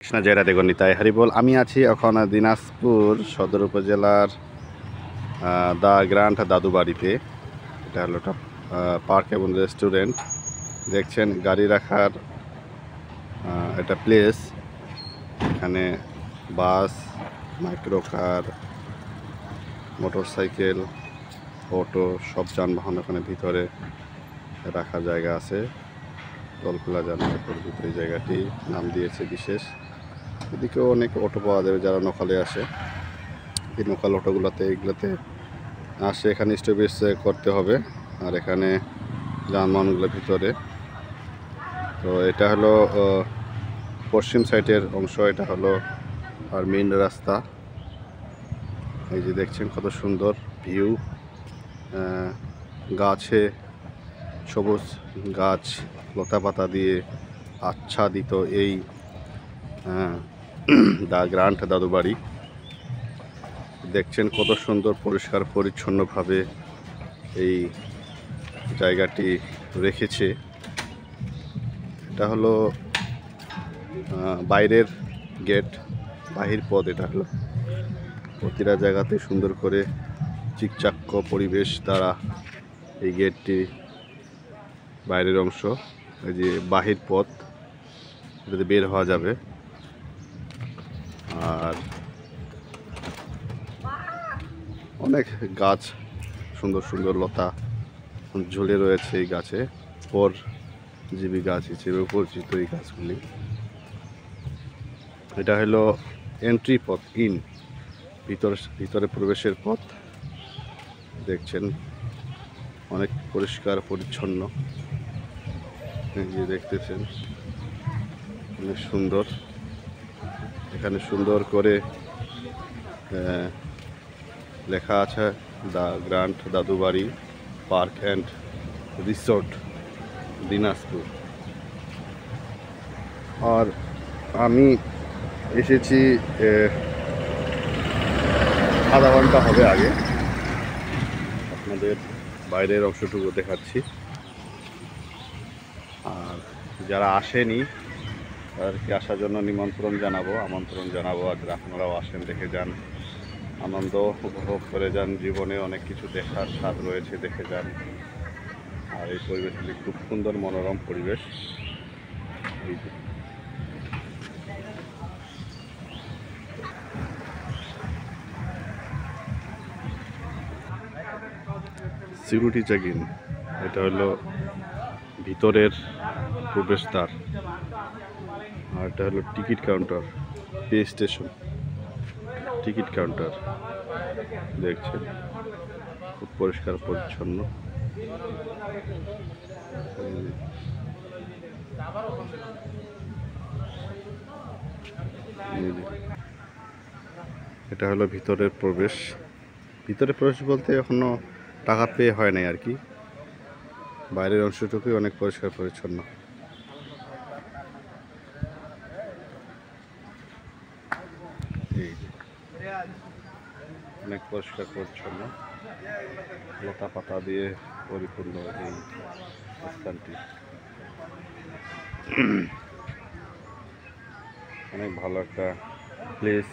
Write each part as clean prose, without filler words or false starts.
কৃষ্ণা জয়রা দেগনিতাই হারিবল। আমি আছি এখন দিনাজপুর সদর উপজেলার দা গ্রান্ট দাদুবাড়িতে। এটা হলো একটা পার্ক এবং রেস্টুরেন্ট। দেখছেন গাড়ি রাখার একটা প্লেস। এখানে বাস, মাইক্রো কার, মোটরসাইকেল, অটো সব যানবাহন ওখানে ভিতরে রাখার জায়গা আছে। জলখোলা যানবাহনের ভিতরে এই জায়গাটি নাম দিয়েছে বিশেষ। এদিকেও অনেক অটো পাওয়া যাবে যারা নোকালে আসে। এই নোকাল এগুলোতে আসে, এখানে স্টপেজ করতে হবে। আর এখানে যানবাহনগুলোর ভিতরে। তো এটা হলো পশ্চিম সাইডের অংশ, এটা হলো আর মেইন রাস্তা। এই যে দেখছেন কত সুন্দর ভিউ, গাছে সবুজ গাছ লতা পাতা দিয়ে আচ্ছাদিত এই দা গ্রান্ট দাদুবাড়ি। দেখছেন কত সুন্দর পরিষ্কার পরিচ্ছন্নভাবে এই জায়গাটি রেখেছে। এটা হলো বাইরের গেট, বাহির পথ। এটা হলো প্রতিটা জায়গাতে সুন্দর করে চিকচাক্য পরিবেশ দ্বারা এই গেটটি বাইরের অংশ। এই যে বাহির পথ, এটাতে বের হওয়া যাবে। আর অনেক গাছ, সুন্দর সুন্দর লতা ঝুলে রয়েছে এই গাছে। পরজীবী গাছ হিসেবে পরিচিত এই গাছগুলি। এটা হলো এন্ট্রি পথ, ভিতরে প্রবেশের পথ। দেখছেন অনেক পরিষ্কার পরিচ্ছন্ন। এই যে দেখতেছেন অনেক সুন্দর। এখানে সুন্দর করে লেখা আছে the grand Dadubari park and resort Dinajpur. আর আমি এসেছি আধা ঘন্টা হবে আগে। আপনাদের বাইরের অংশটুকু দেখাচ্ছি। আর যারা আসেনি তাদেরকে আসার জন্য আমন্ত্রণ জানাবো। আর আপনারাও আসেন, দেখে যান, আনন্দ উপভোগ করে যান। জীবনে অনেক কিছু দেখার স্বাদ রয়েছে, দেখে যান। আর এই পরিবেশগুলি খুব সুন্দর, মনোরম পরিবেশ। সিকিউরিটি চেকিং, এটা হলো ভিতরের প্রবেশদ্বার। আর এটা হলো ticket counter, pay station, ticket counter. দেখছেন খুব পরিষ্কার পরিচ্ছন্ন। এটা হলো ভিতরে প্রবেশ বলতে এখনো টাকা পে হয় নাই আর কি। বাইরের অংশটুকুই অনেক পরিষ্কার পরিচ্ছন্ন। অনেক পরিষ্কার পরিচ্ছন্ন, লতা পাতা দিয়ে পরিপূর্ণ এই স্থানটি। অনেক ভালো একটা প্লেস,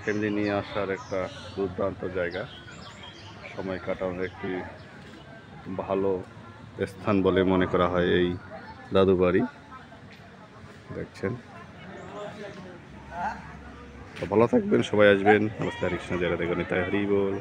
ফ্যামিলি নিয়ে আসার একটা দুর্দান্ত জায়গা, সময় কাটানোর একটি ভালো স্থান বলে মনে করা হয় এই দাদুবাড়ি। দেখছেন, ভালো থাকবেন, সবাই আসবেন। নমস্কার, কৃষ্ণ জয়রা দেগনিতাই হারিবল।